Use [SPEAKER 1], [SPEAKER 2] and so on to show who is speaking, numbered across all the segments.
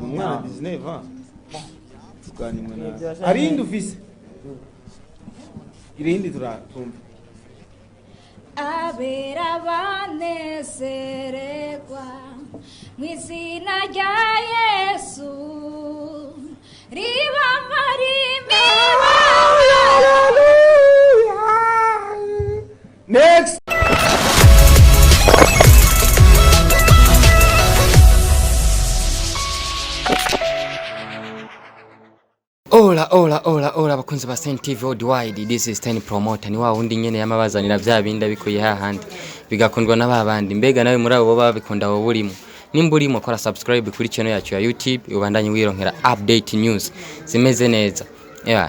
[SPEAKER 1] umwana 19 ans tuganimwe na arindi ufise irindi turatumva
[SPEAKER 2] abera banezeregwa mwizina rya Yesu riba marimi
[SPEAKER 1] next Ola bakunzi ba Sten TV worldwide. This is Sten promoter ni wa wundi nyene yamabazanira vya binda bikuye hahandi bigakundwa n'ababandi. Mbega nawe muri abo babikunda bo burimo nimburimo kora subscribe kuri channel yacu ya YouTube ubandanye wironkera update news zimeze neza.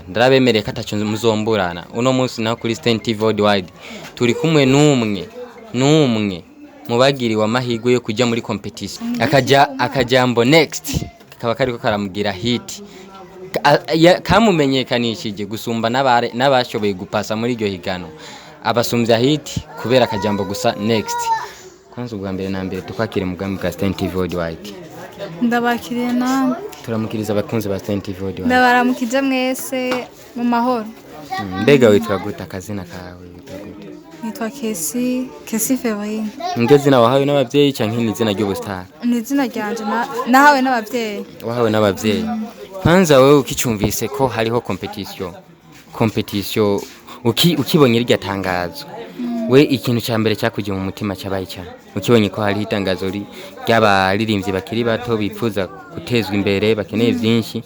[SPEAKER 1] Ndarabemereye katacu muzomburana uno munsi na kuri Sten TV worldwide turi kumwe numwe mubagiri wa mahigwe yo kujya muri competition akajambo next kaba kariko karamugira hit kamumenyekanishije gusumba n'abashoboye gupasa muri iryo higano abasumbya hit kubera akajambo gusa next. Kwanza ubwa mbere na mbere tukakire mugambi ka Sten TV worldwide.
[SPEAKER 3] Ndabakiriye namwe
[SPEAKER 1] turamukiriza abakunzi ba Sten TV worldwide.
[SPEAKER 3] Ndabaramukije mwese mu mahoro.
[SPEAKER 1] Mbega witwa gute akazina kawe witwa gute?
[SPEAKER 3] Nitwa Kesi Feverine.
[SPEAKER 1] Ngezina wahawe n'abavyeyi canke ni izina ry'ubustar?
[SPEAKER 3] Ni izina ryanje nahawe n'abavyeyi.
[SPEAKER 1] Wahawe n'abavyeyi. Kwanza wewe ukicumvise ko hariho competition ukibonye irya tangazo we ikintu cya mbere cyakuje mu mutima cyabaye cyane ukibonye ko hari itangazo ry'abaririmbyi bakiri bato bipfuza gutezwa imbere bakeneye byinshi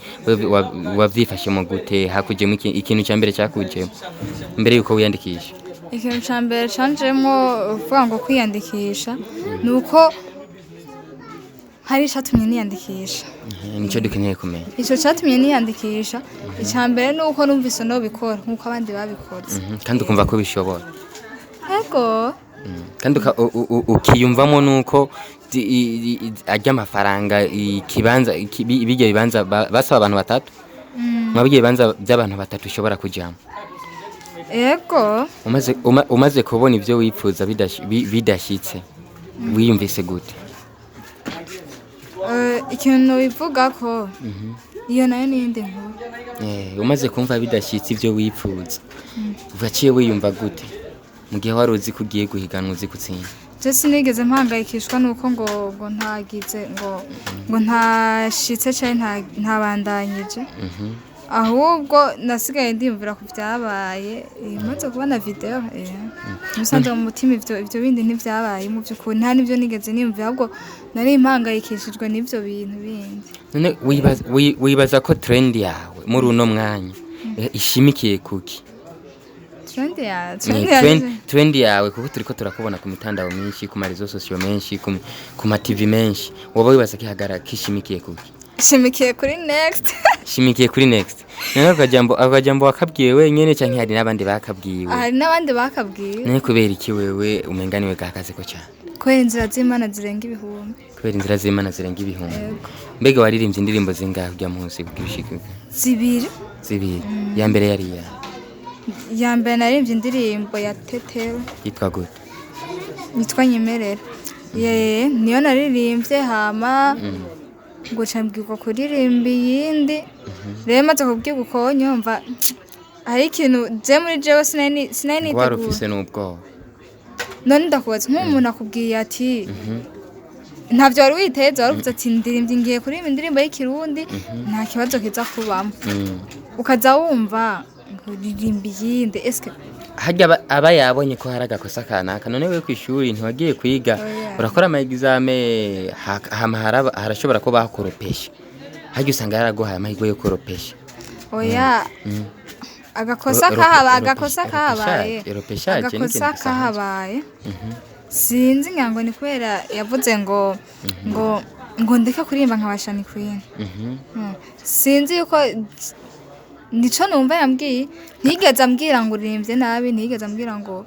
[SPEAKER 1] wavyifashe mu gute hakuje mu ikintu cya mbere cyakuje mbere yuko wiyandikisha?
[SPEAKER 3] Ikintu cya mbere canjemo uvuga ngo kwiyandikisha nuko hari cyatumye niyandikisha.
[SPEAKER 1] Nico dukeneye kumenya.
[SPEAKER 3] Ico cyatumye niyandikisha icambere nuko numvise no bikora nkuko abandi babikoze.
[SPEAKER 1] Kandi ukumva ko bishobora.
[SPEAKER 3] Ego.
[SPEAKER 1] Kandi ukiyumvamo nuko ajya amafaranga ikibanza ibige bibanza basaba abantu batatu. Mwabige bibanza by'abantu batatu ushobora kujyamo.
[SPEAKER 3] Ego.
[SPEAKER 1] Umaze kubona ivyo wipfuza bidashitse wiyumvise gute?
[SPEAKER 3] Ikintu bivuga ko iyo nayo ninde nkuru
[SPEAKER 1] umaze kumva bidashitse ivyo wipfuza uvaciye wiyumva gute mu gihe wari uzi kugiye guhiganwa uzi gutsinda?
[SPEAKER 3] Je sinigeze mpangayikishwa nuko ngo ntagize ngo ntashitse cyane ntabandanyije ahubwo nasigaye ndimvira ku byabaye maze kubona video musanze mu mutima ivyo bindi ntivyabaye mu byukuri nta nivyo nigeze nimvira ahubwo nari impangayikishijwe n'ivyo bintu bindi.
[SPEAKER 1] None wibaza ko trend yawe muri uno mwanya ishimikiye kuki? Trend yawe kuko turiko turakubona ku mitandao myinshi ku marezo social menshi ku ma TV menshi woba wibaza kihagara kishimikiye kuki?
[SPEAKER 3] Shimikiye kuri next.
[SPEAKER 1] Shimikiye kuri next. None akajambo wakabwiye wenyene canke hari nabandi bakabwiwe?
[SPEAKER 3] Hari nabandi bakabwiwe.
[SPEAKER 1] Ne kubera iki wewe umenganiwe gakaze ko cyane?
[SPEAKER 3] Kubera inzira z'Imana zirenga ibihumbi.
[SPEAKER 1] Kubera inzira z'Imana zirenga ibihumbi. Mbega waririmbye indirimbo zingahe ujya munsi kubishika?
[SPEAKER 3] Zibiri.
[SPEAKER 1] Ya mbere yari ya.
[SPEAKER 3] Ya mbere naririmbye indirimbo ya Tetero.
[SPEAKER 1] Yitwa gute?
[SPEAKER 3] Nitwa Nyemerera. Niyo naririmbye hama gucambirwa kuririmba yindi rero maze kubwira uko nyumva hari ikintu je muri jewe sinani
[SPEAKER 1] wari ufise n'ubwo
[SPEAKER 3] none ndakubaza nk'umuntu akubwiye ati ntavyo wari witeze wari uvuze ati ndirimbye ngiye kuririmba indirimbo y'ikirundi nta kibazo kiza kubamo ukaza wumva kuririmba yindi eske
[SPEAKER 1] hajya aba yabonye ko hari agakosa kanaka none we kwishuri ntiwagiye kwiga urakora ama examen harashobora ko bakoropesha hajya usanga yaraguhaye amahirwe yo koropesha
[SPEAKER 3] oya agakosa kahabaye sinzi ngango ni kwera yavuze ngo ndeka kurimba nkabashani queen sinzi yuko nico numva yambwiye ntigeze ambwira ngo uririmbye nabi ntigeze ambwira ngo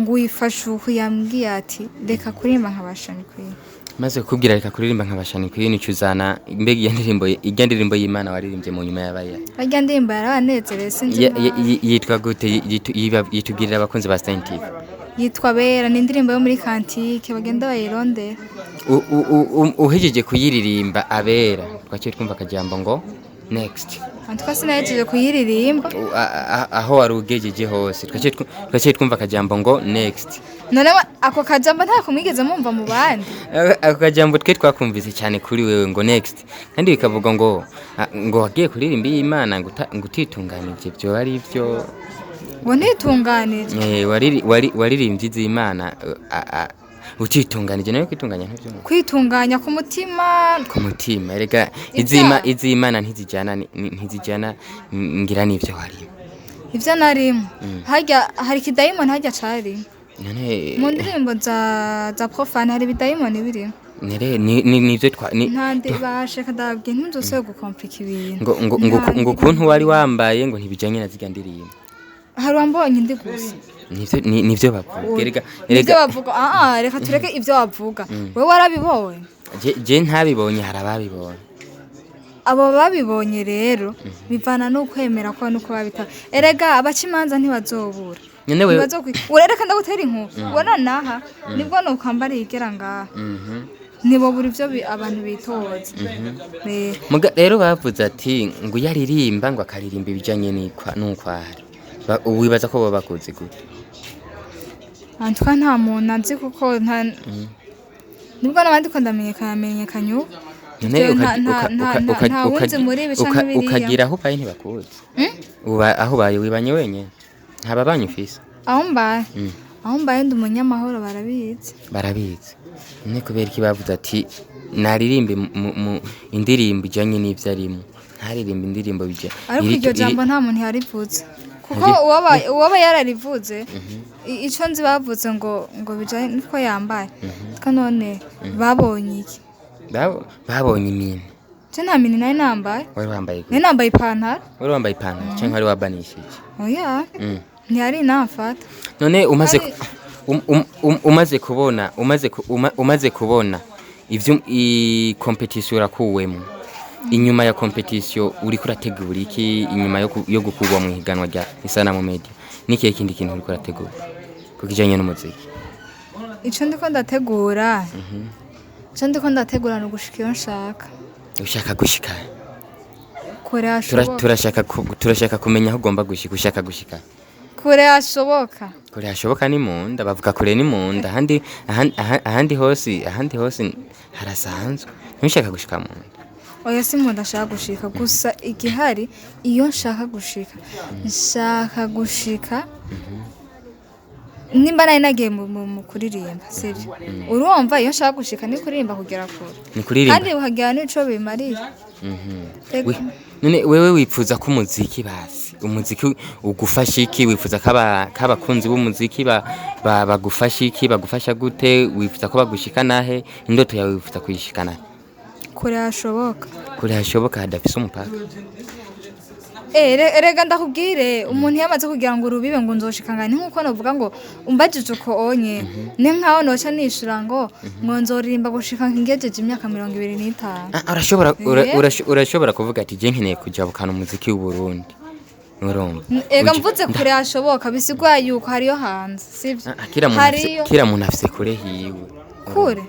[SPEAKER 3] uyifashe uko yambwiye ati reka kurimba nkabashani queen
[SPEAKER 1] maze kubwira reka kuririmba nkabashani queen cyuzana mbega iyo ndirimbo y'Imana waririmbye mu nyuma y'abaya
[SPEAKER 3] ajya ndimba yarabanezereye sinzi
[SPEAKER 1] yitwa gute yitugirira abakunzi ba Sten TV
[SPEAKER 3] yitwa Bera, ni indirimbo yo muri kantike bagenda bayirondera.
[SPEAKER 1] Uhejeje kuyiririmba abera twaciye twumva akajambo ngo next.
[SPEAKER 3] Antwa sinahejeje kuyiririmba.
[SPEAKER 1] Aho wari ugejeje hose twaciye twumva akajambo ngo next.
[SPEAKER 3] None ako kajambo nta kumwigeze mumva mu bandi.
[SPEAKER 1] Ako kajambo twe twakumvise cyane kuri wewe ngo next. Kandi bikavuga ngo wagiye kuririmba y'Imana ngo utitunganije byo ari byo.
[SPEAKER 3] Ngo ntitunganije.
[SPEAKER 1] Waririmbye iz'Imana utitunganije nayo kwitunganya ntibyo.
[SPEAKER 3] Kwitunganya ku mutima.
[SPEAKER 1] Erega iz'Imana ntizijana ngira nivyo hari.
[SPEAKER 3] Ivyo narimo. Hari kidayimoni hajya cari. Mu ndirimbo za profane hari bidayimoni birimo.
[SPEAKER 1] Nivyo
[SPEAKER 3] ntande bashaka ndabwiye ntuzose gukomplika ibintu.
[SPEAKER 1] Ngo kuntu wari wambaye ngo ntibijanye na ziga ndirimbo.
[SPEAKER 3] Hari wambonye ndi gusa.
[SPEAKER 1] Nivyo bavuga.
[SPEAKER 3] Nivyo bavuga. Reka tureke ivyo bavuga. Wewe warabibonye?
[SPEAKER 1] Je ntabibonye harababibonye.
[SPEAKER 3] Abo babibonye rero bivana no kwemera kwa nuko babita. Erega abacimanza ntibazobura. Urereka ndagutera inkuru. Ubona naha nibwo no kwambara igera ngaha. Nibo buri byo abantu bitoza.
[SPEAKER 1] Rero bavuze ati ngo yaririmba ngo akaririmba ibijanye n'ukwari. Wibaza ko baba bakuzi gute?
[SPEAKER 3] Antwa nta muntu azi kuko nibwo nabandi ko ndamenyekanye ubu.
[SPEAKER 1] Ukagira aho ubaye ntibakuzi. Aho ubaye wibanye wenyine ntaba banyufise.
[SPEAKER 3] Aho mbaye ndi umunyamahoro barabizi.
[SPEAKER 1] None kubera iki bavuze ati naririmbe mu indirimbo ijanye n'ivyo arimo ntaririmba indirimbo bijanye.
[SPEAKER 3] Ariko iryo jambo nta muntu yarivuze kuko uwaba yararivuze ico nzi bavuze ngo bijanye niko yambaye kanone babonye iki
[SPEAKER 1] babonye imini.
[SPEAKER 3] Je nta mini nayo nambaye.
[SPEAKER 1] Wari wambaye
[SPEAKER 3] gute? Nambaye ipantaro.
[SPEAKER 1] Wari wambaye ipantaro cyangwa wari wabanishije?
[SPEAKER 3] Oya. Ntiyari nafata.
[SPEAKER 1] None umaze kubona ivyo i competition urakuwemo. Inyuma ya competition uri kurategura iki inyuma yo gukugwa mu higanwa rya isana mu media? Niki kindi kintu uri kurategura? Kukijanye n'umuziki.
[SPEAKER 3] Ico ndiko ndategura. No gushika iyo nshaka.
[SPEAKER 1] Ushaka gushika?
[SPEAKER 3] Kure hashoboka.
[SPEAKER 1] Turashaka kumenya aho ugomba gushika. Ushaka gushika?
[SPEAKER 3] Kure hashoboka
[SPEAKER 1] ni munda. Bavuga kure ni munda. Ahandi hose harasanzwe. Ntushaka gushika munda.
[SPEAKER 3] Oya si munda nshaka gushika gusa igihari iyo nshaka gushika. Nshaka gushika. Nimba nari nagiye mu kuririmba sivyo. Urumva iyo nshaka gushika ni kuririmba kugera kure.
[SPEAKER 1] Ni kuririmba.
[SPEAKER 3] Kandi uhagira nico bimariye.
[SPEAKER 1] None wewe wipfuza ko umuziki basi umuziki ugufasha iki? Wifuza kabakunzi b'umuziki bagufasha iki? Bagufasha gute? Wifuza ko bagushika nahe? Indoto yawe wifuza kuyishikana?
[SPEAKER 3] Kure hashoboka hadafise umupaka. Erega ndakubwire umuntu yamaze kugira ngo urubibe ngo nzoshikangana nkuko novuga ngo umbajije uko onye ne nkaho noca nishura ngo nzoririmba gushika ngejeje imyaka 25.
[SPEAKER 1] Urashobora kuvuga ati je nkeneye kujabukana umuziki w'u Burundi. Urumva?
[SPEAKER 3] Ega mvuze kure hashoboka bisigwa yuko hariyo hanze sivyo?
[SPEAKER 1] Kira muntu afise kure hiwe.
[SPEAKER 3] Kure?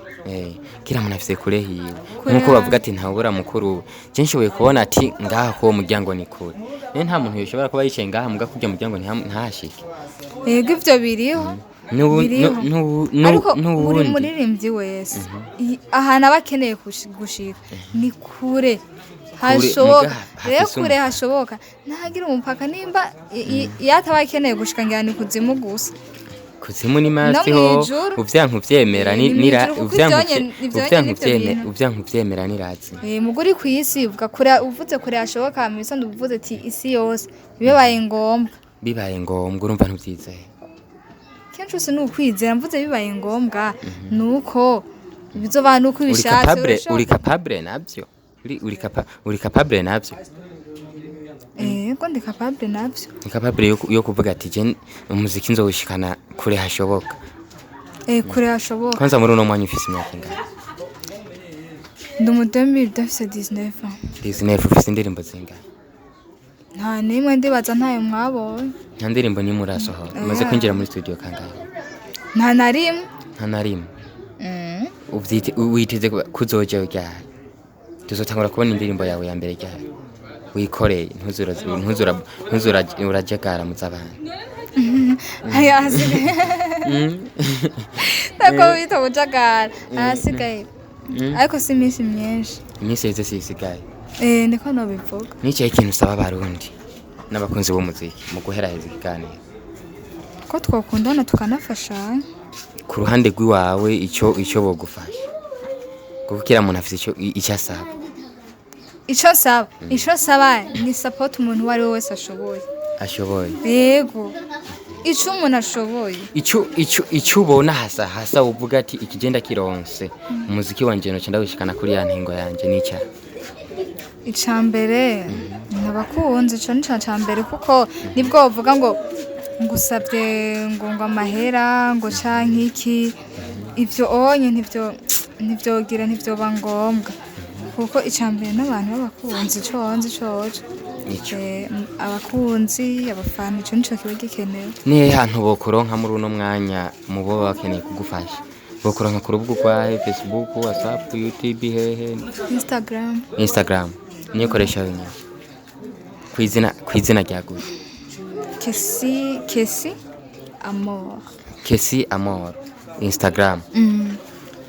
[SPEAKER 1] Kira muntu afise kure hiwe. Nkuko bavuga ati ntawura mukuru. Je nshoboye kubona ati ngaha ko umuryango ni kure. Nta muntu yoshobora kuba yicaye ngaha muga kurya umuryango ntahashike.
[SPEAKER 3] Ego ivyo biriho. Uri muririmbyi wese ahantu abakeneye gushika ni kure hashoboka. Rero kure hashoboka ntagira umupaka nimba yatabakeneye gushika ngani kuzimu gusa.
[SPEAKER 1] Kuzimu ni masiho uvyankuvyemera uvyankuvyemera nirazi.
[SPEAKER 3] Muguri kwisi uvuga kure uvuze kure hashoboka misando uvuze ati isi yose bibaye ngombwa
[SPEAKER 1] urumva ntuvyizeye.
[SPEAKER 3] Kenshi usi nukwizera mvuze bibaye ngombwa nuko bizoba nuko bishatse.
[SPEAKER 1] Uri capable navyo? Uri capable navyo?
[SPEAKER 3] Ko ndi capable navyo.
[SPEAKER 1] Ni capable yo kuvuga ati je umuziki nzowishikana kure hashoboka.
[SPEAKER 3] Kure hashoboka.
[SPEAKER 1] Kwanza muri uno mwanya ufise imyaka ingana?
[SPEAKER 3] Ndi mu 2019.
[SPEAKER 1] 19 ufise indirimbo zingana?
[SPEAKER 3] Nta nimwe ndibaza ntayo mwabonye.
[SPEAKER 1] Nta ndirimbo ni murasohora. Umaze kwinjira muri studio kangahe?
[SPEAKER 3] nta na rimwe.
[SPEAKER 1] nta na rimwe witeze kuzoja ryari tuzotangura kubona indirimbo yawe ya mbere ryari wikoreye ntuzurajagara mu z'abandi
[SPEAKER 3] haya hasigaye tako bita bujagara hasigaye ariko si iminsi myinshi
[SPEAKER 1] iminsi yeze sisigaye
[SPEAKER 3] niko nobivuga
[SPEAKER 1] n'icyo ikintu usaba abarundi n'abakunzi b'umuziki mu guheraheza ikiganiro
[SPEAKER 3] ko twakundana tukanafashanya
[SPEAKER 1] ku ruhande rw'iwawe icyo bogufasha kuko kira muntu afite icyo asaba icyo saba ni support umuntu wari wese ashoboye yego icyo umuntu ashoboye icyo ubona hasa uvuga ati ikigenda kironse umuziki wanje no cyenda gushikana kuri ya ntingo yanje nica
[SPEAKER 3] icambere nabakunze cyo ni cambere kuko nibwo uvuga ngo ngusabye ngo amahera ngo canke iki ivyo onye ntivyogira ntivyoba ngombwa kuko icambere n'abantu b'abakunzi coco abakunzi abafana ico nico kiba gikenewe
[SPEAKER 1] ni hantu bokuronka muri uno mwanya mubo bakeneye kugufasha bokuronka ku rubuga rwa Facebook WhatsApp YouTube hehe Instagram niyo koresha wenyine kwizina ryaguye Kesi Amor Instagram.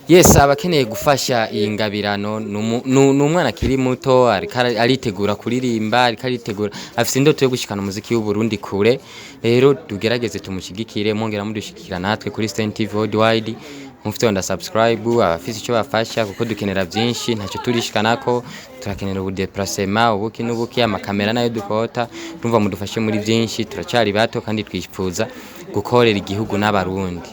[SPEAKER 1] Yes, abakeneye gufasha iyi ngabirano n'umwana kiri muto aritegura kuririmba aritegura afite indoto yo gushikana umuziki w'u Burundi kure rero tugerageze tumushigikire mwongera mudushikira natwe kuri Sten TV Worldwide mufite onda subscribe abafite icyo bafasha kuko dukenera byinshi ntacyo turishikanako turakenera ubudeplacement ubuki n'ubuki amakamera nayo dukota urumva mudufashe muri byinshi turacari bato kandi twifuza gukorera igihugu n'abarundi